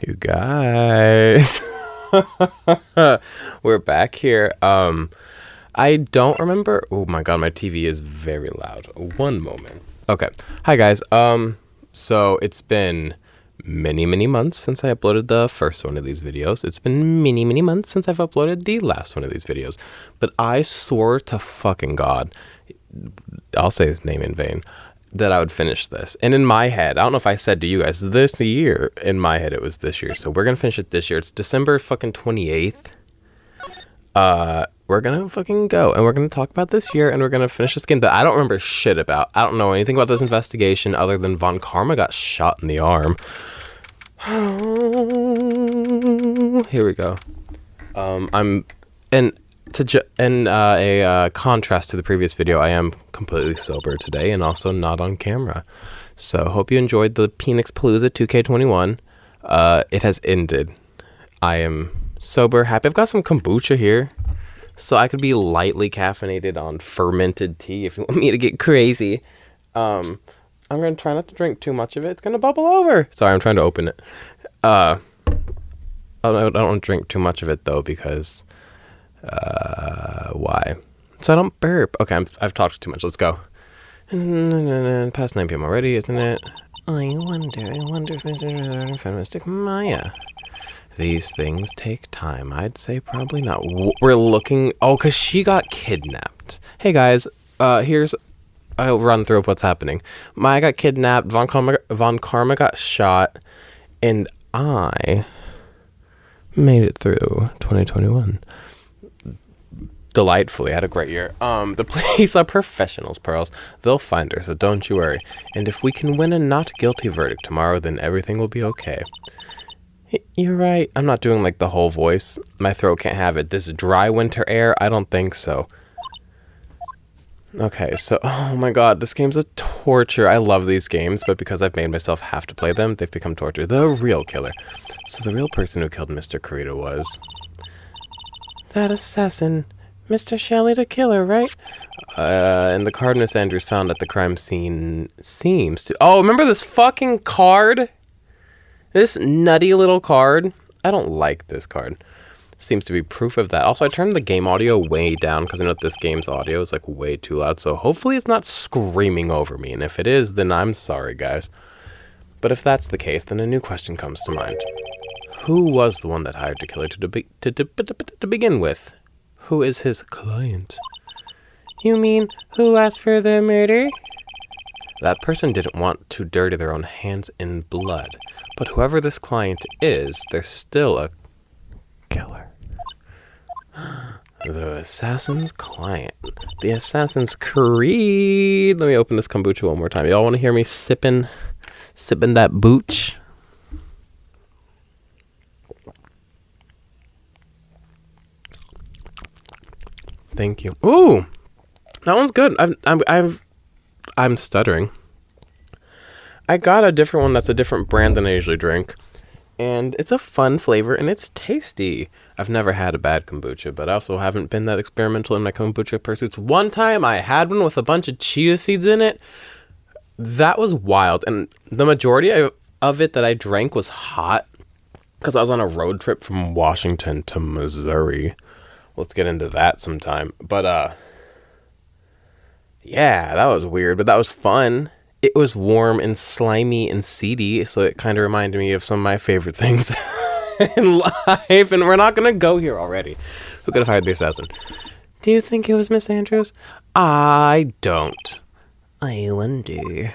You guys. We're back here. I don't remember. Oh my god, my TV is very loud. One moment. Okay. Hi guys. So it's been many months since I uploaded the first one of these videos. It's been many months since I've uploaded the last one of these videos. But I swore to fucking God, I'll say his name in vain, that I would finish this. And in my head, I don't know if I said to you guys this year, in my head it was this year. So we're gonna finish it this year. It's December fucking 28th. We're gonna fucking go and we're gonna talk about this year and we're gonna finish this game that I don't remember shit about. I don't know anything about this investigation other than Von Karma got shot in the arm. Here we go. A contrast to the previous video, I am completely sober today and also not on camera. So hope you enjoyed the Phoenix Palooza 2K21. It has ended. I am sober, happy. I've got some kombucha here, so I could be lightly caffeinated on fermented tea if you want me to get crazy. I'm going to try not to drink too much of it. It's going to bubble over. Sorry, I'm trying to open it. I don't want to drink too much of it, though, because... why? So I don't burp. Okay, I've talked too much. Let's go. Past 9 p.m. already, isn't it? I wonder if I mistook Maya. These things take time. I'd say probably not. We're looking... Oh, because she got kidnapped. Hey, guys. I'll run through of what's happening. Maya got kidnapped. Von Karma got shot. And I made it through 2021. Delightfully. I had a great year. The police are professionals, Pearls. They'll find her, so don't you worry. And if we can win a not guilty verdict tomorrow, then everything will be okay. You're right. I'm not doing like the whole voice. My throat can't have it. This dry winter air? I don't think so. Okay, so, oh my god, this game's a torture. I love these games, but because I've made myself have to play them, they've become torture. The real killer. So the real person who killed Mr. Carita was... that assassin, Mr. Shelley the killer, right? And the card Miss Andrews found at the crime scene seems to... Oh, remember this fucking card? This nutty little card? I don't like this card. Seems to be proof of that. Also, I turned the game audio way down because I know that this game's audio is like way too loud. So hopefully it's not screaming over me. And if it is, then I'm sorry, guys. But if that's the case, then a new question comes to mind. Who was the one that hired the killer to begin with? Who is his client? You mean who asked for the murder? That person didn't want to dirty their own hands in blood. But whoever this client is, they're still a killer. The assassin's client. The assassin's creed. Let me open this kombucha one more time. Y'all want to hear me sipping that booch? Thank you. Ooh, that one's good. I'm stuttering. I got a different one that's a different brand than I usually drink. And it's a fun flavor and it's tasty. I've never had a bad kombucha, but I also haven't been that experimental in my kombucha pursuits. One time I had one with a bunch of chia seeds in it. That was wild. And the majority of it that I drank was hot because I was on a road trip from Washington to Missouri. Let's get into that sometime. But, yeah, that was weird, but that was fun. It was warm and slimy and seedy, so it kind of reminded me of some of my favorite things in life, and we're not going to go here already. Who could have hired the assassin? Do you think it was Miss Andrews? I don't. I wonder.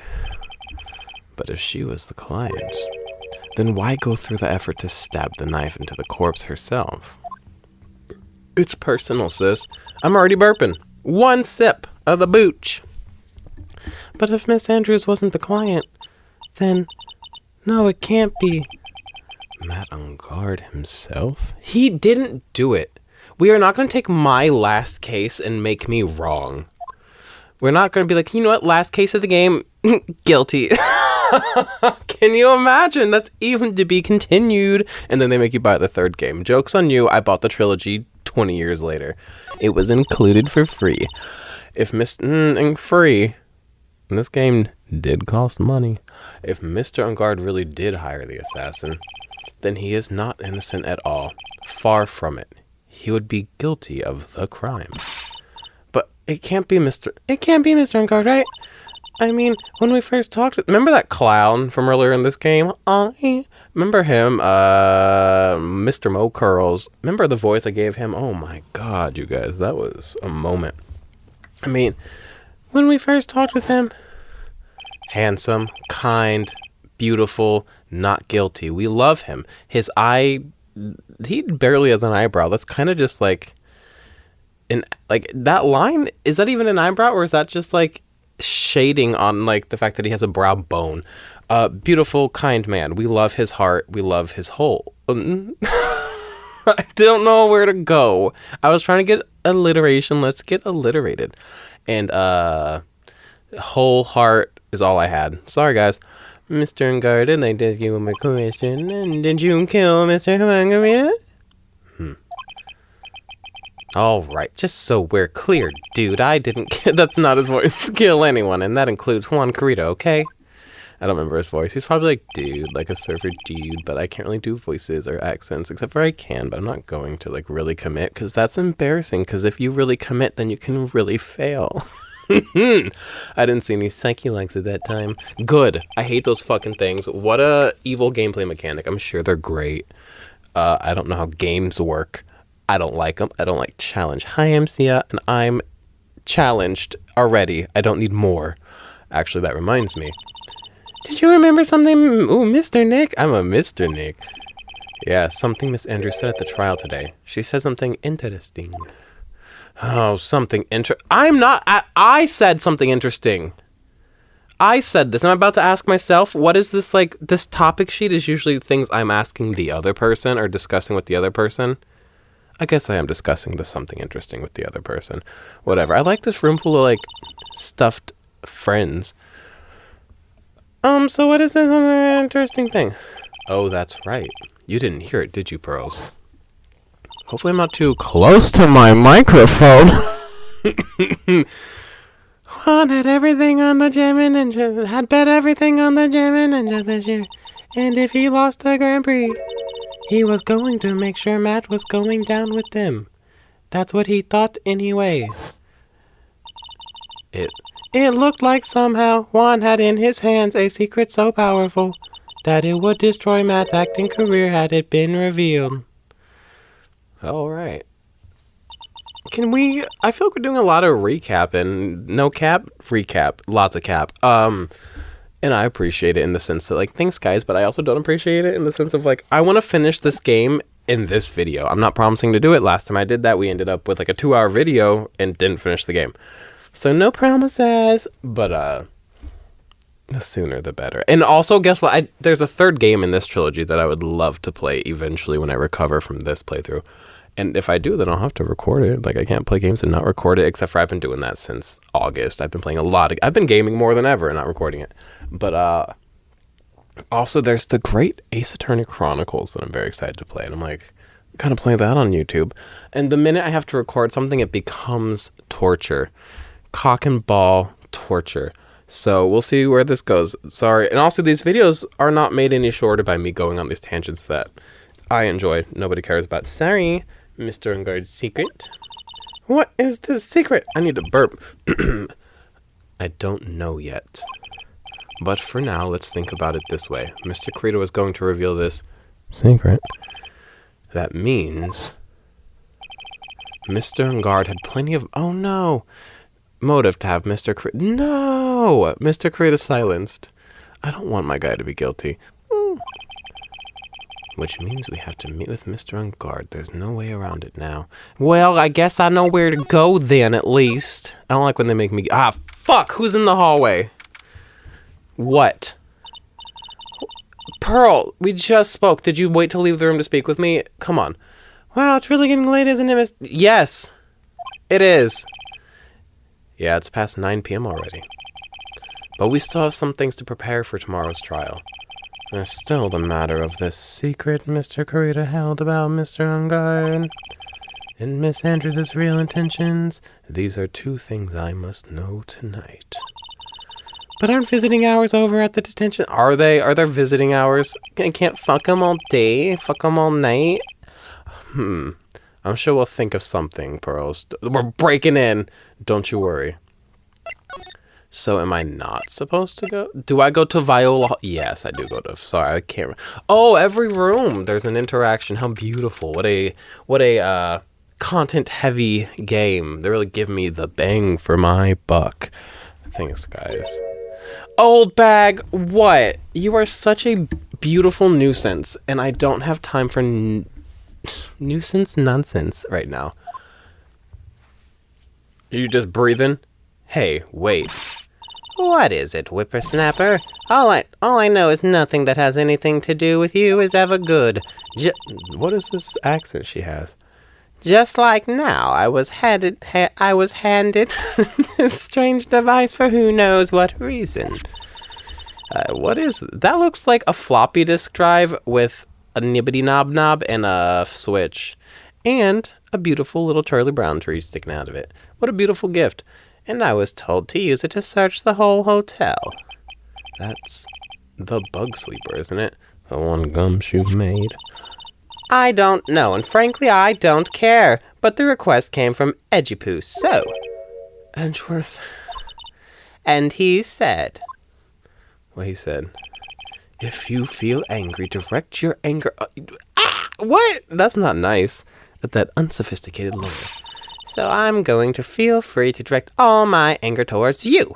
But if she was the client, then why go through the effort to stab the knife into the corpse herself? It's personal, sis. I'm already burping. One sip of the booch. But if Miss Andrews wasn't the client, then... No, it can't be. Matt on guard himself? He didn't do it. We are not going to take my last case and make me wrong. We're not going to be like, you know what, last case of the game, guilty. Can you imagine? That's even to be continued. And then they make you buy the third game. Joke's on you, I bought the trilogy 20 years later. It was included for free. If free... And this game did cost money. If Mr. Ungard really did hire the assassin, then he is not innocent at all. Far from it. He would be guilty of the crime. But it can't be Mr. Unguard, right? I mean, when we first talked with... Remember that clown from earlier in this game? Remember him? Mr. Mo Curls. Remember the voice I gave him? Oh my god, you guys. That was a moment. I mean, when we first talked with him... Handsome, kind, beautiful, not guilty. We love him. His eye... He barely has an eyebrow. That's kind of just like... that line, is that even an eyebrow? Or is that just like... shading on like the fact that he has a brow bone. Beautiful, kind man. We love his heart. We love his whole. I don't know where to go. I was trying to get alliteration. Let's get alliterated. And whole heart is all I had. Sorry guys. Mr. Unguarded, I did give him a question. And did you kill Mr. Huangarita? All right, just so we're clear, dude, I didn't that's not his voice, kill anyone, and that includes Juan Carito, okay? I don't remember his voice. He's probably like dude, like a surfer dude, but I can't really do voices or accents, except for I can, but I'm not going to like really commit, because that's embarrassing, because if you really commit, then you can really fail. I didn't see any psyche likes at that time. Good. I hate those fucking things. What a evil gameplay mechanic. I'm sure they're great. I don't know how games work. I don't like them. I don't like challenge. Hi, I'm Sia, and I'm challenged already. I don't need more. Actually, that reminds me. Did you remember something? Ooh, Mr. Nick. I'm a Mr. Nick. Yeah, something Miss Andrews said at the trial today. She said something interesting. Oh, something I'm not... I said something interesting. I said this. I'm about to ask myself, what is this, like... This topic sheet is usually things I'm asking the other person or discussing with the other person. I guess I am discussing something interesting with the other person. Whatever. I like this room full of, like, stuffed friends. So what is this interesting thing? Oh, that's right. You didn't hear it, did you, Pearls? Hopefully I'm not too close to my microphone. Juan had everything on the German and had bet everything on the German and this year. And if he lost the Grand Prix... he was going to make sure Matt was going down with them. That's what he thought anyway. It looked like somehow Juan had in his hands a secret so powerful that it would destroy Matt's acting career had it been revealed. All right. I feel like we're doing a lot of recap and no cap, recap, lots of cap. And I appreciate it in the sense that, like, thanks, guys, but I also don't appreciate it in the sense of, like, I want to finish this game in this video. I'm not promising to do it. Last time I did that, we ended up with, like, a 2-hour video and didn't finish the game. So, no promises, but, the sooner the better. And also, guess what? There's a third game in this trilogy that I would love to play eventually when I recover from this playthrough. And if I do, then I'll have to record it. Like, I can't play games and not record it, except for I've been doing that since August. I've been playing I've been gaming more than ever and not recording it. But, also there's the great Ace Attorney Chronicles that I'm very excited to play. And I'm like, kind of playing that on YouTube. And the minute I have to record something, it becomes torture. Cock and ball torture. So we'll see where this goes. Sorry. And also these videos are not made any shorter by me going on these tangents that I enjoy. Nobody cares about. Sorry, Mr. Unguard's secret. What is this secret? I need to burp. I don't know yet. But for now, let's think about it this way. Mr. Carito is going to reveal this secret. That means Mr. Unguard had plenty of... Oh no! Motive to have Mr. Carito... No! Mr. Carito silenced. I don't want my guy to be guilty. Which means we have to meet with Mr. Unguard. There's no way around it now. Well, I guess I know where to go then, at least. I don't like when they make me... Ah, fuck! Who's in the hallway? What? Pearl, we just spoke. Did you wait to leave the room to speak with me? Come on. Wow, it's really getting late, isn't it, Yes, it is. Yeah, it's past 9 p.m. already. But we still have some things to prepare for tomorrow's trial. There's still the matter of this secret Mr. Carito held about Mr. Unguard and Miss Andrews' real intentions. These are 2 things I must know tonight. But aren't visiting hours over at the detention? Are they? Are there visiting hours? I can't fuck them all day, fuck them all night. I'm sure we'll think of something, Pearls. We're breaking in. Don't you worry. So am I not supposed to go? Do I go to Viola? Yes, I do go to. Sorry, I can't. Oh, every room there's an interaction. How beautiful! What a content-heavy game. They really give me the bang for my buck. Thanks, guys. Old bag, what? You are such a beautiful nuisance, and I don't have time for nuisance nonsense right now. Are you just breathing? Hey, wait. What is it, whippersnapper? All I know is nothing that has anything to do with you is ever good. What is this accent she has? Just like now, I was handed this strange device for who knows what reason. What is that? Looks like a floppy disk drive with a nibbity knob and a switch, and a beautiful little Charlie Brown tree sticking out of it. What a beautiful gift. And I was told to use it to search the whole hotel. That's the bug sweeper, isn't it? The one Gumshoe made. I don't know, and frankly, I don't care. But the request came from Edgypoo, so... Edgeworth. And he said... What he said? If you feel angry, direct your anger... What? That's not nice. At that unsophisticated lawyer. So I'm going to feel free to direct all my anger towards you.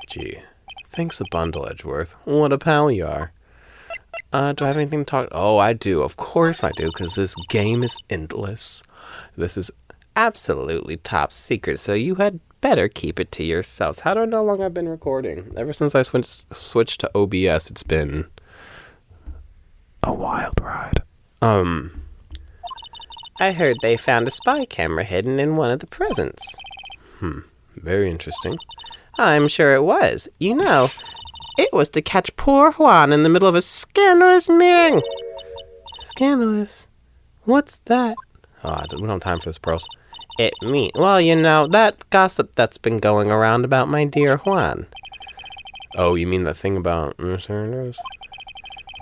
Gee. Thanks a bundle, Edgeworth. What a pal you are. Do I have anything to talk... Oh, I do. Of course I do, because this game is endless. This is absolutely top secret, so you had better keep it to yourselves. How do I know how long I've been recording? Ever since I switched to OBS, it's been a wild ride. I heard they found a spy camera hidden in one of the presents. Very interesting. I'm sure it was. You know, it was to catch poor Juan in the middle of a scandalous meeting. Scandalous? What's that? Oh, we don't have time for this, Pearls. Well, you know, that gossip that's been going around about my dear Juan. Oh, you mean the thing about Miss Hernandez?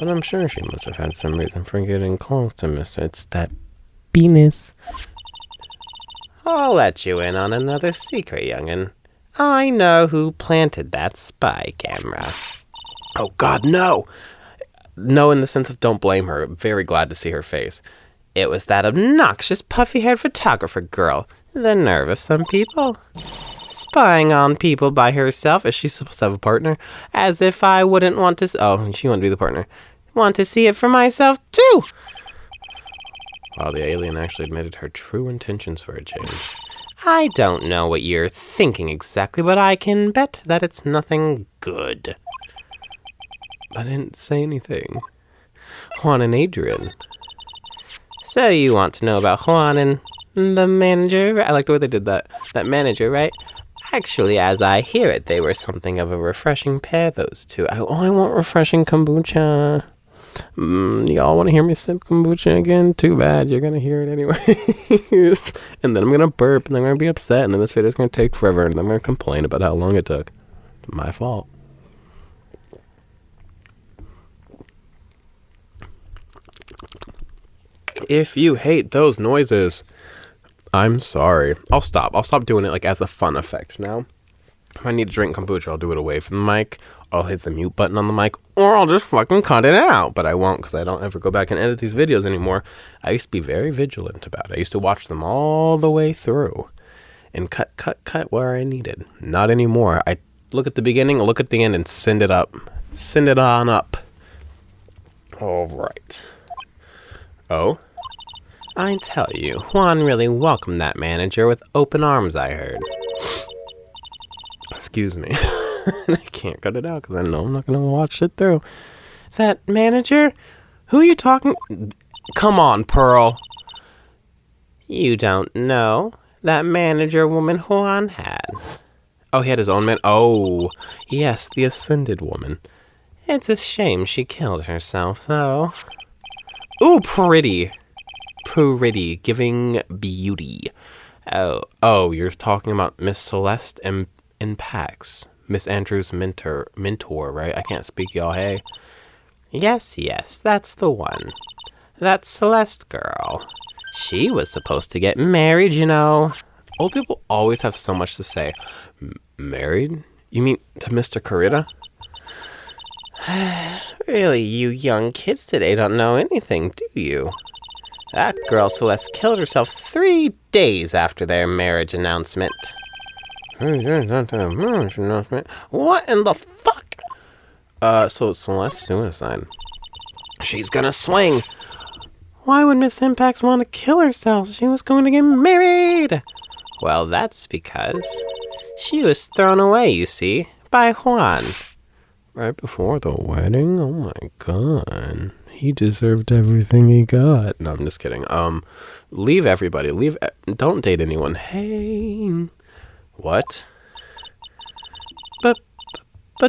But I'm sure she must have had some reason for getting close to Mr. It's that penis. I'll let you in on another secret, young'un. I know who planted that spy camera. Oh, God, no! No, in the sense of don't blame her. Very glad to see her face. It was that obnoxious, puffy-haired photographer girl. The nerve of some people. Spying on people by herself. Is she supposed to have a partner? As if I wouldn't want to... Oh, she wanted to be the partner. Want to see it for myself, too! Wow, the alien actually admitted her true intentions for a change. I don't know what you're thinking exactly, but I can bet that it's nothing good. I didn't say anything. Juan and Adrian. So you want to know about Juan and the manager? I like the way they did that. That manager, right? Actually, as I hear it, they were something of a refreshing pair, those two. I want refreshing kombucha. Y'all want to hear me sip kombucha again? Too bad. You're going to hear it anyway. And then I'm going to burp, and I'm going to be upset, and then this video's going to take forever, and I'm going to complain about how long it took. My fault. If you hate those noises, I'm sorry. I'll stop. I'll stop doing it like as a fun effect now. If I need to drink kombucha, I'll do it away from the mic. I'll hit the mute button on the mic, or I'll just fucking cut it out. But I won't, because I don't ever go back and edit these videos anymore. I used to be very vigilant about it. I used to watch them all the way through and cut where I needed. Not anymore. I look at the beginning, look at the end, and send it up. Send it on up. All right. Oh? I tell you, Juan really welcomed that manager with open arms, I heard. Excuse me. I can't cut it out because I know I'm not going to watch it through. That manager? Who are you talking? Come on, Pearl. You don't know. That manager woman Juan had. Oh, he had his own man? Oh, yes, the ascended woman. It's a shame she killed herself, though. Ooh, pretty. Pretty. Giving beauty. Oh, you're talking about Miss Celeste in in packs. Miss Andrews' mentor, right? I can't speak, y'all, hey. Yes, that's the one. That Celeste girl. She was supposed to get married, you know. Old people always have so much to say. Married? You mean to Mr. Carita? Really, you young kids today don't know anything, do you? That girl Celeste killed herself 3 days after their marriage announcement. What in the fuck? So Celeste's suicide. She's gonna swing. Why would Miss Impax want to kill herself? She was going to get married. Well, that's because she was thrown away, you see, by Juan. Right before the wedding? Oh my god. He deserved everything he got. No, I'm just kidding. Leave everybody. Don't date anyone. Hey. What? But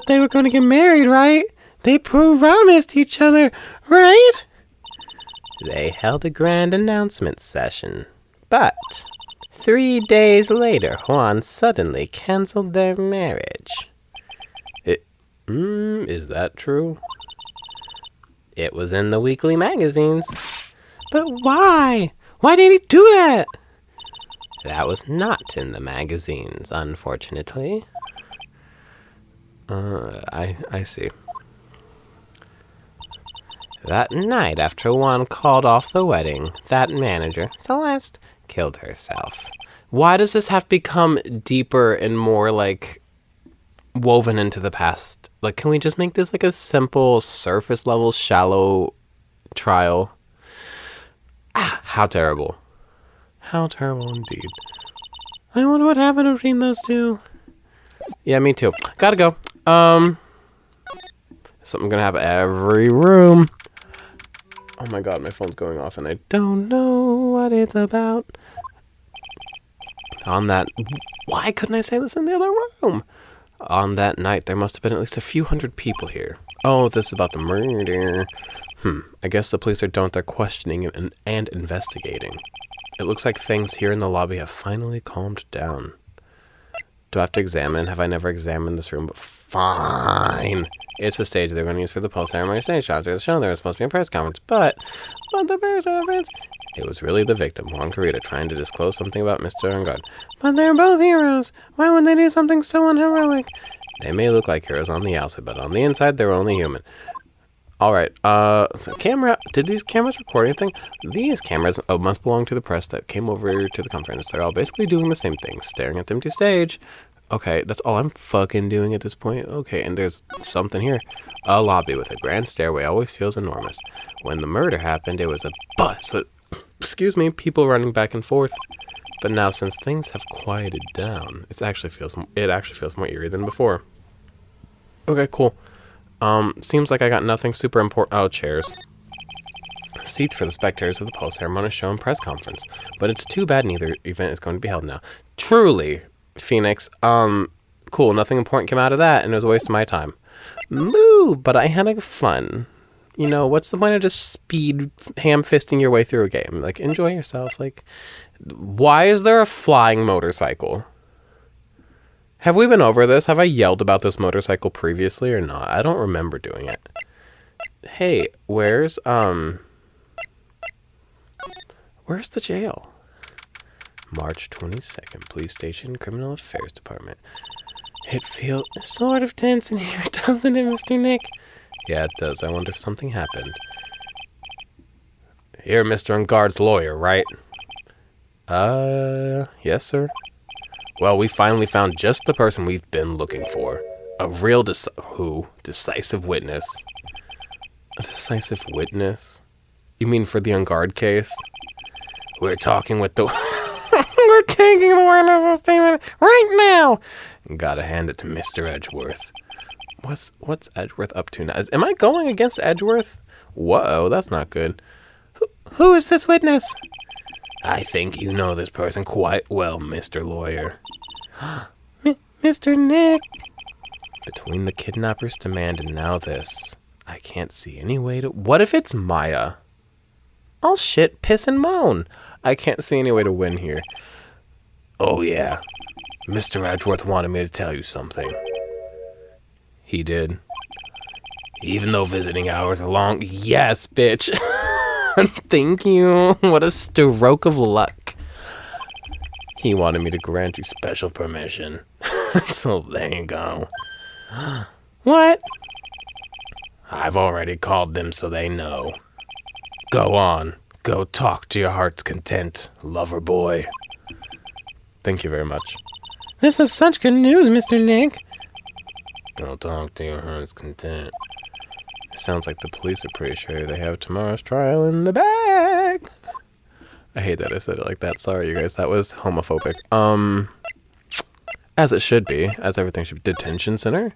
they were going to get married, right? They promised each other, right? They held a grand announcement session. But 3 days later, Juan suddenly canceled their marriage. Is that true? It was in the weekly magazines. But why? Why did he do that? That was not in the magazines, unfortunately. I see. That night, after Juan called off the wedding, that manager, Celeste, killed herself. Why does this have to become deeper and more, like, woven into the past? Like, can we just make this, like, a simple, surface-level, shallow trial? How terrible. How terrible indeed. I wonder what happened between those two. Yeah, me too. Gotta go. Something gonna happen every room. Oh my god, my phone's going off and I don't know what it's about. Why couldn't I say this in the other room? On that night, there must have been at least a few hundred people here. Oh, this is about the murder. I guess the police are they're questioning and investigating. It looks like things here in the lobby have finally calmed down. Do I have to examine? Have I never examined this room? But fine. It's the stage they're going to use for the post-ceremony stage shots. There's a show there was supposed to be a press conference, but the press conference. It was really the victim, Juan Carita, trying to disclose something about Mr. Ungard. But they're both heroes. Why would they do something so unheroic? They may look like heroes on the outside, but on the inside, they're only human. All right. Did these cameras record anything? These cameras must belong to the press that came over to the conference. They're all basically doing the same thing, staring at the empty stage. Okay, that's all I'm fucking doing at this point. Okay, and there's something here. A lobby with a grand stairway always feels enormous. When the murder happened, it was a bus with, people running back and forth. But now, since things have quieted down, it actually feels more eerie than before. Okay, cool. Seems like I got nothing super important. Oh, chairs. Seats for the spectators of the post-ceremony show and press conference. But it's too bad neither event is going to be held now. Truly, Phoenix. Cool. Nothing important came out of that, and it was a waste of my time. Move, but I had fun. You know, what's the point of just speed ham-fisting your way through a game? Like, enjoy yourself. Like, why is there a flying motorcycle? Have we been over this? Have I yelled about this motorcycle previously or not? I don't remember doing it. Hey, where's the jail? March 22nd, Police Station, Criminal Affairs Department. It feels sort of tense in here, doesn't it, Mr. Nick? Yeah, it does. I wonder if something happened. You're Mr. Ungard's lawyer, right? Yes, sir. Well, we finally found just the person we've been looking for. A real Decisive Witness. A Decisive Witness? You mean for the Ungard case? We're talking with the... We're taking the witness statement right now! Gotta hand it to Mr. Edgeworth. What's Edgeworth up to now? Am I going against Edgeworth? Whoa, that's not good. Who is this witness? I think you know this person quite well, Mr. Lawyer. Mr. Nick. Between the kidnapper's demand and now this, I can't see any way to... What if it's Maya? I'll shit, piss, and moan. I can't see any way to win here. Oh, yeah. Mr. Edgeworth wanted me to tell you something. He did. Even though visiting hours are long. Yes, bitch. Thank you. What a stroke of luck. He wanted me to grant you special permission. So there you go. What? I've already called them so they know. Go on. Go talk to your heart's content, lover boy. Thank you very much. This is such good news, Mr. Nick. Go talk to your heart's content. It sounds like the police are pretty sure they have tomorrow's trial in the bag. I hate that I said it like that. Sorry, you guys. That was homophobic. As it should be. As everything should be. Detention center?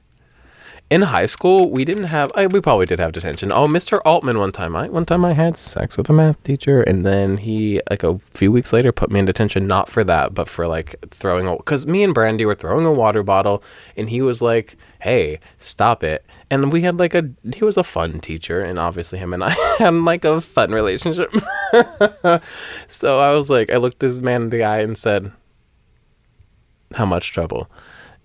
In high school, we didn't have... we probably did have detention. Oh, Mr. Altman one time. I had sex with a math teacher. And then he, like, a few weeks later, put me in detention. Not for that, but for, like, throwing a... Because me and Brandy were throwing a water bottle. And he was like, hey, stop it. And we had, like, he was a fun teacher. And obviously him and I had, like, a fun relationship. So I was like... I looked this man in the eye and said, how much trouble?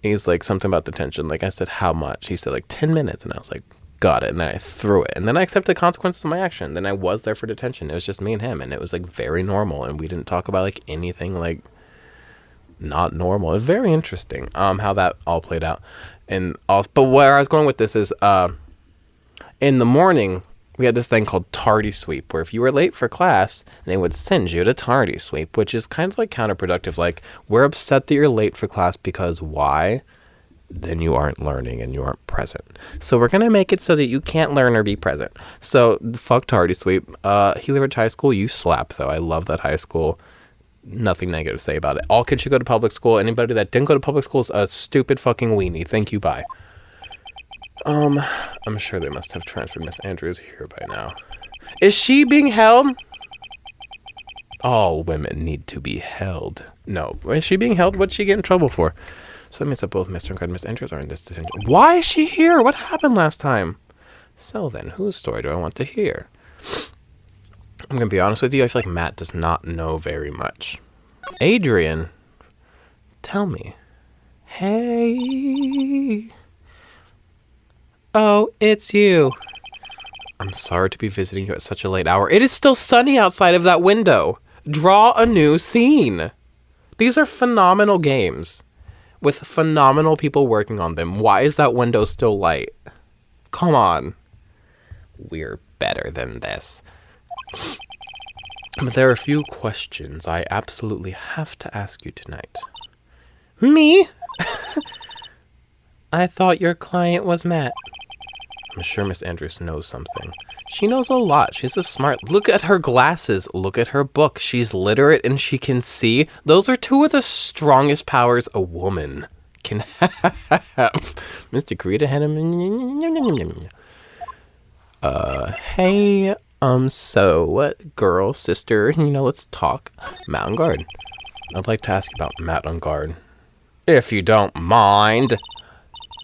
He's like, something about detention. Like, I said, how much? He said, like, 10 minutes. And I was like, got it. And then I threw it. And then I accepted consequences of my action. Then I was there for detention. It was just me and him. And it was, like, very normal. And we didn't talk about, like, anything, like, not normal. It was very interesting how that all played out. But where I was going with this is in the morning, we had this thing called tardy sweep, where if you were late for class, they would send you to tardy sweep, which is kind of like counterproductive. Like, we're upset that you're late for class because why? Then you aren't learning and you aren't present. So we're going to make it so that you can't learn or be present. So fuck tardy sweep. Healy Ridge High School, you slap though. I love that high school. Nothing negative to say about it. All kids should go to public school. Anybody that didn't go to public school is a stupid fucking weenie. Thank you, bye. I'm sure they must have transferred Miss Andrews here by now. Is she being held? All women need to be held. No. Is she being held? What'd she get in trouble for? So that means that both Mr. and Miss Andrews are in this detention. Why is she here? What happened last time? So then, whose story do I want to hear? I'm going to be honest with you. I feel like Matt does not know very much. Adrian, tell me. Hey... Oh, it's you. I'm sorry to be visiting you at such a late hour. It is still sunny outside of that window. Draw a new scene. These are phenomenal games with phenomenal people working on them. Why is that window still light? Come on. We're better than this. But there are a few questions I absolutely have to ask you tonight. Me? I thought your client was Matt. I'm sure Miss Andrews knows something. She knows a lot. She's a smart... Look at her glasses. Look at her book. She's literate and she can see. Those are two of the strongest powers a woman can have. Mr. Karita had him... Hey, so what, girl, sister, let's talk. Matt on guard. I'd like to ask you about Matt on guard. If you don't mind.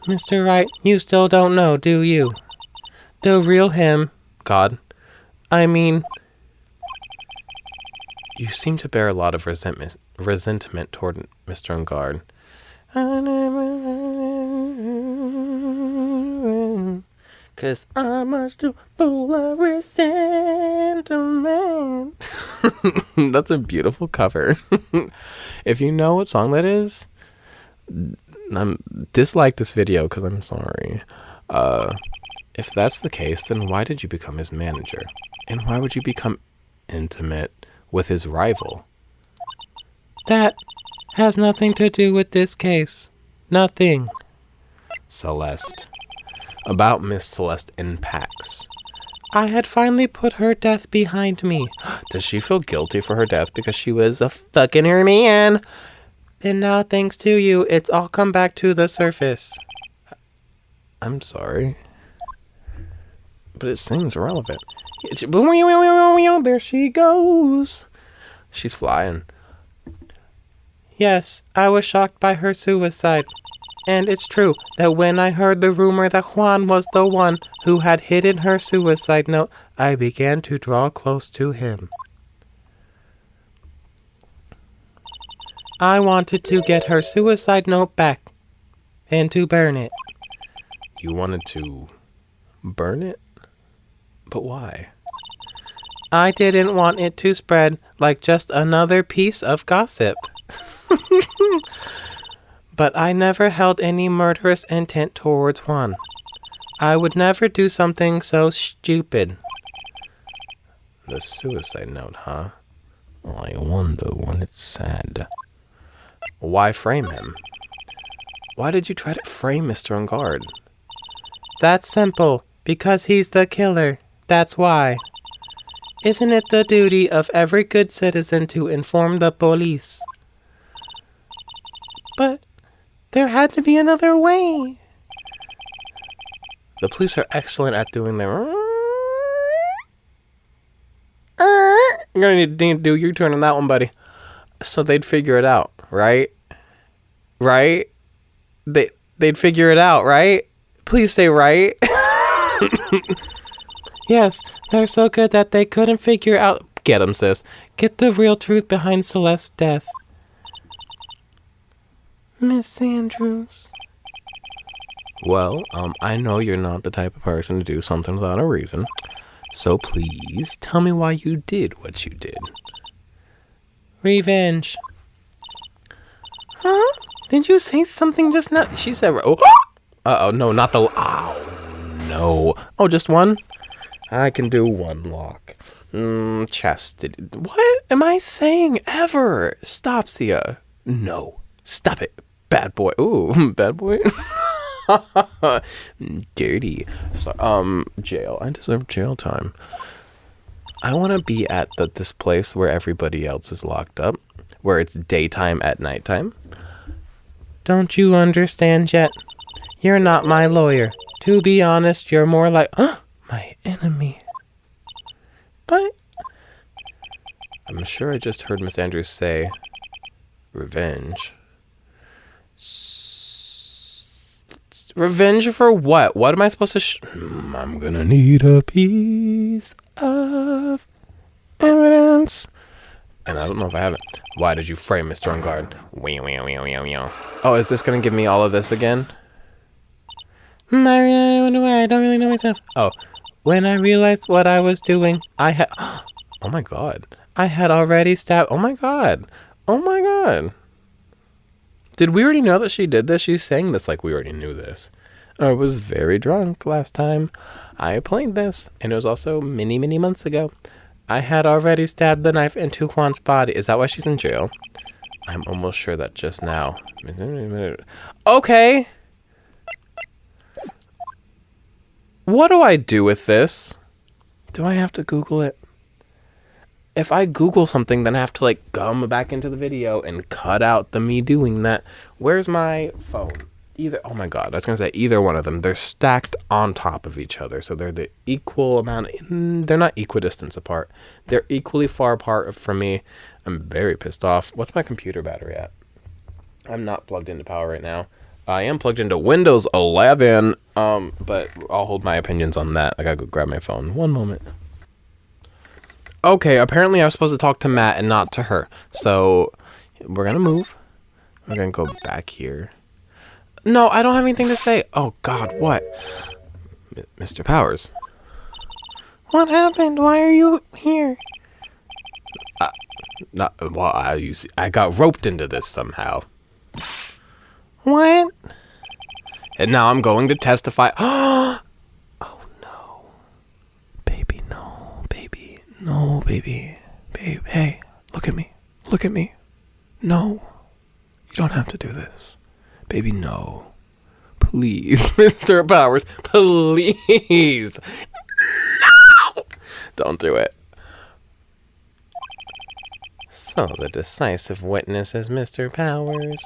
Mr. Wright, you still don't know, do you? The real him. God. I mean... You seem to bear a lot of resentment toward Mr. On guard. Cause I'm much too full of resentment. That's a beautiful cover. If you know what song that is... dislike this video because I'm sorry. If that's the case, then why did you become his manager? And why would you become intimate with his rival? That has nothing to do with this case. Nothing. Celeste. About Miss Celeste in Pax. I had finally put her death behind me. Does she feel guilty for her death because she was a fucking her man? And now, thanks to you, it's all come back to the surface. I'm sorry. But it seems relevant. There she goes. She's flying. Yes, I was shocked by her suicide. And it's true that when I heard the rumor that Juan was the one who had hidden her suicide note, I began to draw close to him. I wanted to get her suicide note back and to burn it. You wanted to burn it? But why? I didn't want it to spread like just another piece of gossip. But I never held any murderous intent towards Juan. I would never do something so stupid. The suicide note, huh? I wonder when it's sad. Why frame him? Why did you try to frame Mr. Ungard? That's simple. Because he's the killer. That's why. Isn't it the duty of every good citizen to inform the police? But there had to be another way. The police are excellent at doing their... You're gonna need to do your turn on that one, buddy. So they'd figure it out, right? Right? They'd figure it out, right? Please say right. Yes, they're so good that they couldn't figure out... Get 'em, sis. Get the real truth behind Celeste's death. Miss Andrews. Well, I know you're not the type of person to do something without a reason. So please, tell me why you did what you did. Revenge. Huh? Did you say something just now? She said... Oh! Uh-oh, no, not the... Ow, no. Oh, just one? I can do one lock. Chastity. What am I saying ever? Stop, Sia. No. Stop it. Bad boy. Ooh, bad boy. Dirty. So, jail. I deserve jail time. I want to be at this place where everybody else is locked up, where it's daytime at nighttime. Don't you understand yet? You're not my lawyer. To be honest, you're more like my enemy. But I'm sure I just heard Miss Andrews say revenge. Revenge for what? What am I supposed to I'm gonna need a piece of evidence. And I don't know if I have it. Why did you frame Mr. Ungard? Oh, is this gonna give me all of this again? I wonder why. I don't really know myself. Oh. When I realized what I was doing, I had... Oh my god. I had already stabbed... Oh my god. Oh my god. Did we already know that she did this? She's saying this like we already knew this. I was very drunk last time I played this, and it was also many, many months ago. I had already stabbed the knife into Juan's body. Is that why she's in jail? I'm almost sure that just now. Okay. What do I do with this? Do I have to Google it? If I Google something, then I have to like come back into the video and cut out the me doing that. Where's my phone? Oh my god, I was gonna say either one of them. They're stacked on top of each other, so they're the equal amount. They're not equidistant apart. They're equally far apart from me. I'm very pissed off. What's my computer battery at? I'm not plugged into power right now. I am plugged into Windows 11, but I'll hold my opinions on that. I gotta go grab my phone. One moment. Okay, apparently I was supposed to talk to Matt and not to her. So, we're gonna move. We're gonna go back here. No, I don't have anything to say. Oh, God, what? Mr. Powers. What happened? Why are you here? I got roped into this somehow. What? And now I'm going to testify. Oh, no. Baby, no. Baby. No, baby. Babe, hey, look at me. Look at me. No. You don't have to do this. Baby, no. Please, Mr. Powers, please. No! Don't do it. So, the decisive witness is Mr. Powers.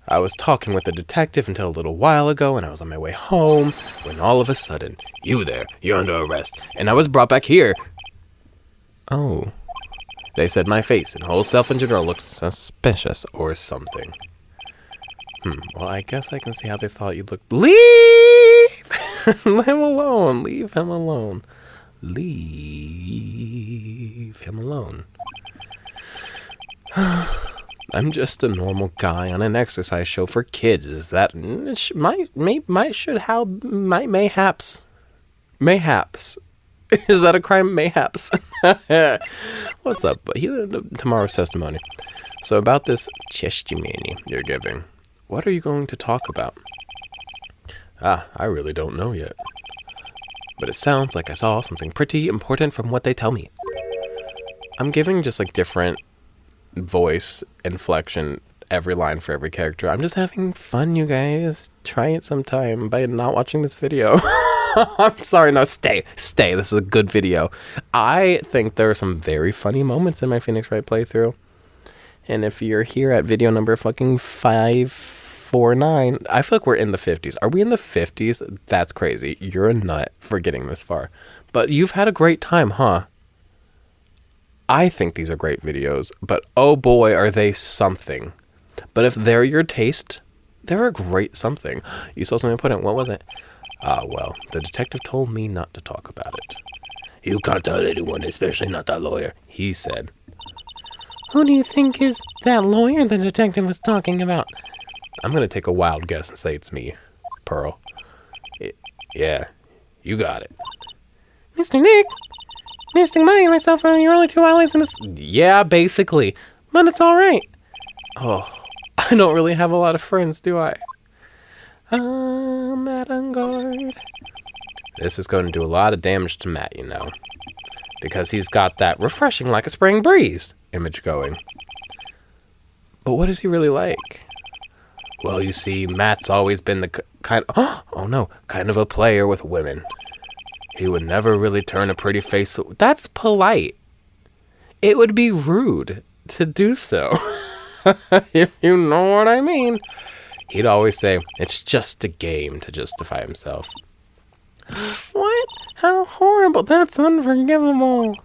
I was talking with the detective until a little while ago, and I was on my way home, when all of a sudden, you there, you're under arrest, and I was brought back here. Oh. They said my face and whole self in general looks suspicious or something. Well, I guess I can see how they thought you looked. Leave him alone. Leave him alone. Leave him alone. I'm just a normal guy on an exercise show for kids. Is that mayhaps? Is that a crime? Mayhaps. What's up? Tomorrow's testimony. So about this testimony you're giving, what are you going to talk about? I really don't know yet. But it sounds like I saw something pretty important from what they tell me. I'm giving just like different voice inflection, every line for every character. I'm just having fun, you guys. Try it sometime by not watching this video. I'm sorry, no, stay. This is a good video. I think there are some very funny moments in my Phoenix Wright playthrough. And if you're here at video number fucking 549, I feel like we're in the 50s. Are we in the 50s? That's crazy. You're a nut for getting this far. But you've had a great time, huh? I think these are great videos, but oh boy, are they something. But if they're your taste, they're a great something. You saw something put in. What was it? Well, the detective told me not to talk about it. You can't tell anyone, especially not that lawyer, he said. Who do you think is that lawyer the detective was talking about? I'm going to take a wild guess and say it's me, Pearl. Yeah, you got it. Mr. Nick? Misting myself for your only 2 allies in this. Yeah, basically. But it's alright. Oh, I don't really have a lot of friends, do I? Matt on guard. This is going to do a lot of damage to Matt, you know. Because he's got that refreshing like a spring breeze image going. But what is he really like? Well, you see, Matt's always been the kind of a player with women. He would never really turn a pretty face. That's polite. It would be rude to do so. If you know what I mean. He'd always say, it's just a game, to justify himself. What? How horrible. That's unforgivable.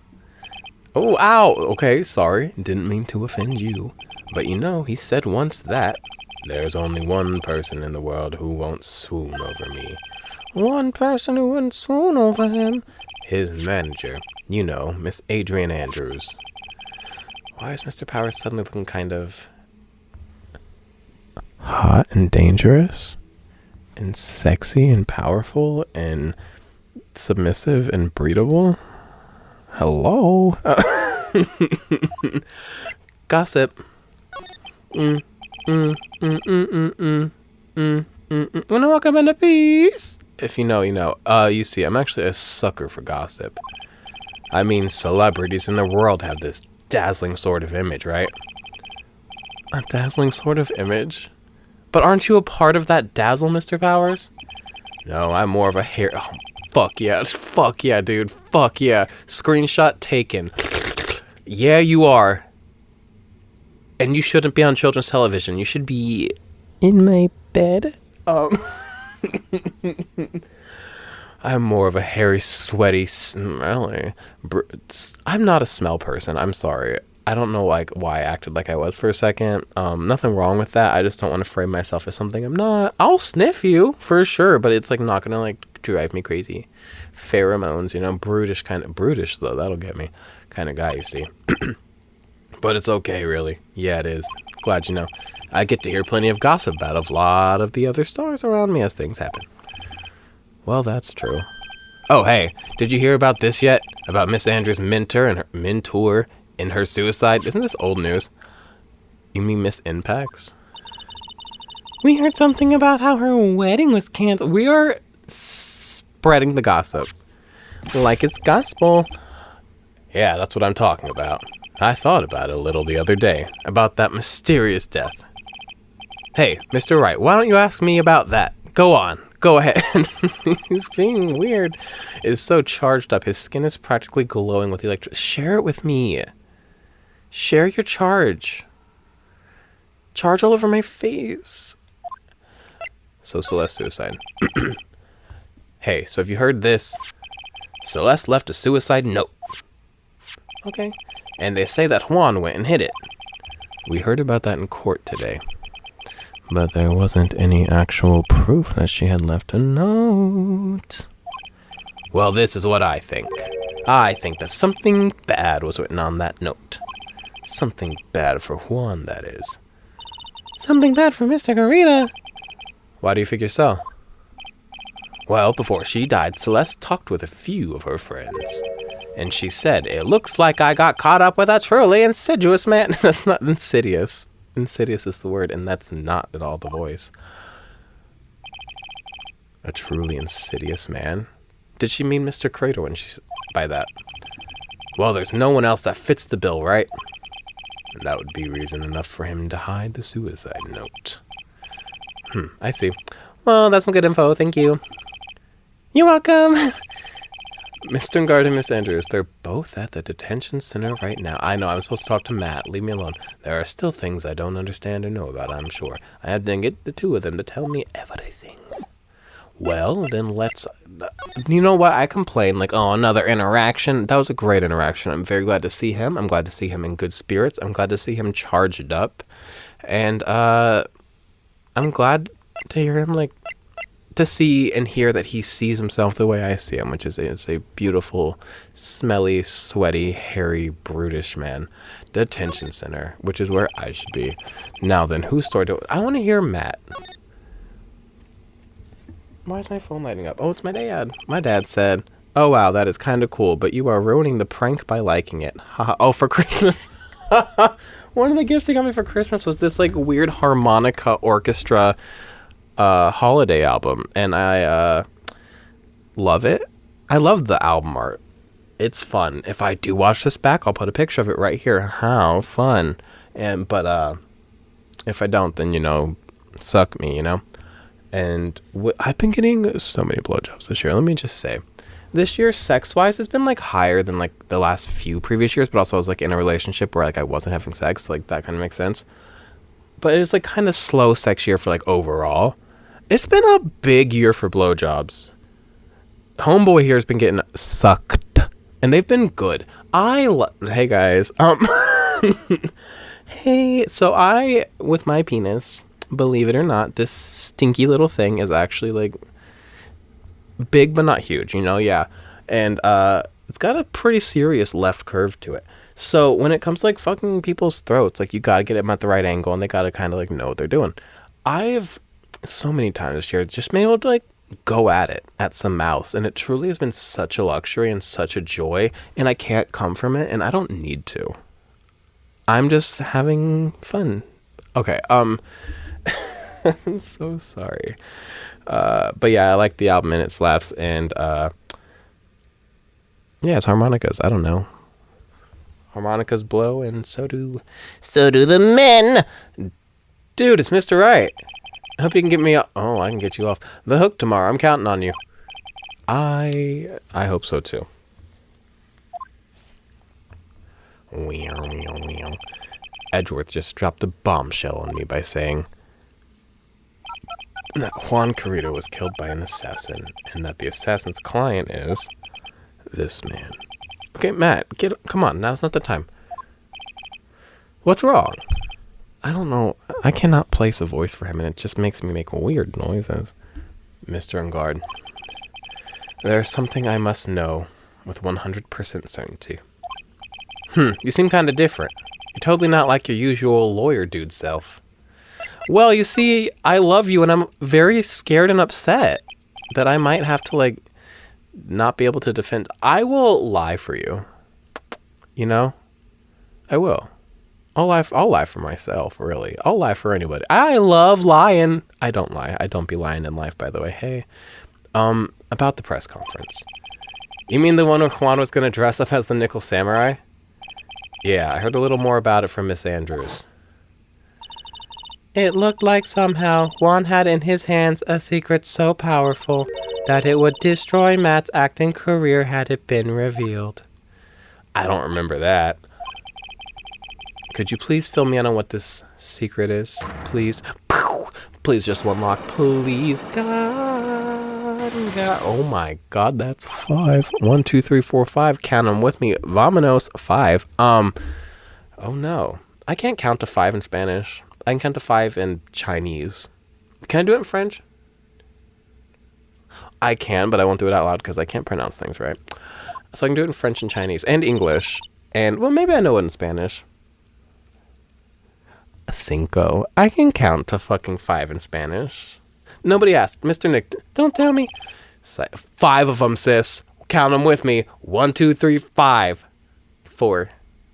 Oh, ow. Okay, sorry. Didn't mean to offend you. But you know, he said once that there's only one person in the world who won't swoon over me. One person who wouldn't swoon over him. His manager. You know, Miss Adrian Andrews. Why is Mr. Powers suddenly looking kind of hot and dangerous? And sexy and powerful and submissive and breedable? Hello? Gossip. Wanna welcome into peace? If you know, you know. You see, I'm actually a sucker for gossip. I mean, celebrities in the world have this dazzling sort of image, right? A dazzling sort of image? But aren't you a part of that dazzle, Mr. Powers? No, I'm more of a hair... Oh, fuck yeah. Fuck yeah, dude. Fuck yeah. Screenshot taken. Yeah, you are. And you shouldn't be on children's television. You should be in my bed. I'm more of a hairy, sweaty, smelly... I'm not a smell person. I'm sorry. I don't know why I acted like I was for a second. Nothing wrong with that. I just don't want to frame myself as something I'm not. I'll sniff you, for sure, but it's like not gonna like drive me crazy. Pheromones, you know, brutish, though, that'll get me. Kind of guy, you see. But it's okay, really. Yeah, it is. Glad you know. I get to hear plenty of gossip about a lot of the other stars around me as things happen. Well, that's true. Oh, hey, did you hear about this yet? About Miss Andrews' mentor in her suicide? Isn't this old news? You mean Miss Inpax? We heard something about how her wedding was canceled. We are spreading the gossip. Like it's gospel. Yeah, that's what I'm talking about. I thought about it a little the other day. About that mysterious death. Hey, Mr. Wright, why don't you ask me about that? Go on. Go ahead. He's being weird. It's so charged up. His skin is practically glowing with electricity. Share it with me. Share your charge. Charge all over my face. So Celeste suicide. Hey, so have you heard this? Celeste left a suicide note. Okay. And they say that Juan went and hid it. We heard about that in court today. But there wasn't any actual proof that she had left a note. Well, this is what I think. I think that something bad was written on that note. Something bad for Juan, that is. Something bad for Mr. Garita. Why do you figure so? Well, before she died, Celeste talked with a few of her friends. And she said, it looks like I got caught up with a truly insidious man. That's not insidious. Insidious is the word, and that's not at all the voice. A truly insidious man? Did she mean Mr. Crater when she by that? Well, there's no one else that fits the bill, right? And that would be reason enough for him to hide the suicide note. I see. Well, that's some good info. Thank you. You're welcome. Mr. Ungard and Miss Andrews, they're both at the detention center right now. I know, I'm supposed to talk to Matt. Leave me alone. There are still things I don't understand or know about, I'm sure. I had to get the two of them to tell me everything. Well, then let's... You know what? I complained, like, oh, another interaction. That was a great interaction. I'm very glad to see him. I'm glad to see him in good spirits. I'm glad to see him charged up. And, I'm glad to hear him, like... to see and hear that he sees himself the way I see him, which is a beautiful, smelly, sweaty, hairy, brutish man. Detention center, which is where I should be. Now then, whose story do I want to hear? Matt. Why is my phone lighting up? Oh, it's my dad. My dad said, oh wow, that is kind of cool, but you are ruining the prank by liking it. Oh, for Christmas. One of the gifts they got me for Christmas was this like weird harmonica orchestra holiday album, and I love it. I love the album art. It's fun. If I do watch this back, I'll put a picture of it right here. How fun. But if I don't, then, you know, suck me, you know. And I've been getting so many blowjobs this year. Let me just say, this year, sex-wise, has been like higher than like the last few previous years, but also I was like in a relationship where like I wasn't having sex, so, like that kind of makes sense. But it was like kind of slow sex year for like overall. It's been a big year for blowjobs. Homeboy here has been getting sucked, and they've been good. Hey guys, hey, so I, with my penis, believe it or not, this stinky little thing is actually like big but not huge, you know, yeah. And it's got a pretty serious left curve to it. So when it comes to like fucking people's throats, like you gotta get them at the right angle, and they gotta kind of like know what they're doing. I've so many times this year just been able to like go at some mouths, and it truly has been such a luxury and such a joy, and I can't come from it, and I don't need to. I'm just having fun. Okay, I'm so sorry. But yeah, I like the album and it slaps, and yeah, it's harmonicas. I don't know. Harmonicas blow, and so do the men. Dude, it's Mr. Wright. I hope you can get me oh, I can get you off the hook tomorrow. I'm counting on you. I hope so too. Edgeworth just dropped a bombshell on me by saying that Juan Carrito was killed by an assassin, and that the assassin's client is this man. Okay, Matt, come on, now's not the time. What's wrong? I don't know. I cannot place a voice for him, and it just makes me make weird noises. Mr. Ungard, there's something I must know with 100% certainty. You seem kind of different. You're totally not like your usual lawyer dude self. Well, you see, I love you, and I'm very scared and upset that I might have to, like, not be able to defend. I will lie for you. You know? I will. I'll lie for myself, really. I'll lie for anybody. I love lying. I don't lie. I don't be lying in life, by the way. Hey, about the press conference. You mean the one where Juan was going to dress up as the Nickel Samurai? Yeah, I heard a little more about it from Miss Andrews. It looked like somehow Juan had in his hands a secret so powerful that it would destroy Matt's acting career had it been revealed. I don't remember that. Could you please fill me in on what this secret is, please? Please, just one lock, please. God. Oh my God, that's 5. 1, 2, 3, 4, 5. Count them with me. Vamonos, 5. Oh no, I can't count to 5 in Spanish. I can count to 5 in Chinese. Can I do it in French? I can, but I won't do it out loud because I can't pronounce things right. So I can do it in French and Chinese and English, and well, maybe I know it in Spanish. Cinco. I can count to fucking 5 in Spanish. Nobody asked. Mr. Nick, don't tell me. 5 of them, sis. Count them with me. 1, 2, 3, 5. 4.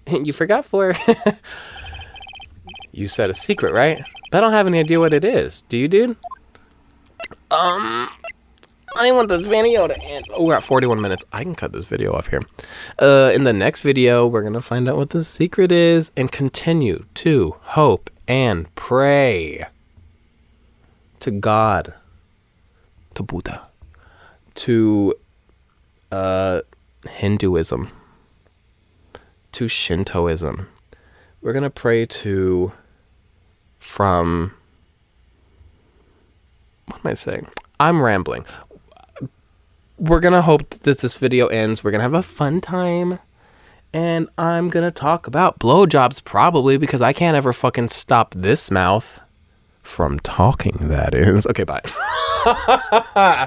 You forgot 4. You said a secret, right? I don't have any idea what it is. Do you, dude? I want this video to end. Oh, we're at 41 minutes. I can cut this video off here. In the next video, we're going to find out what the secret is and continue to hope and pray to God, to Buddha, to Hinduism, to Shintoism. We're going to pray to what am I saying? I'm rambling. We're going to hope that this video ends. We're going to have a fun time. And I'm going to talk about blowjobs probably because I can't ever fucking stop this mouth from talking, that is. Okay, bye.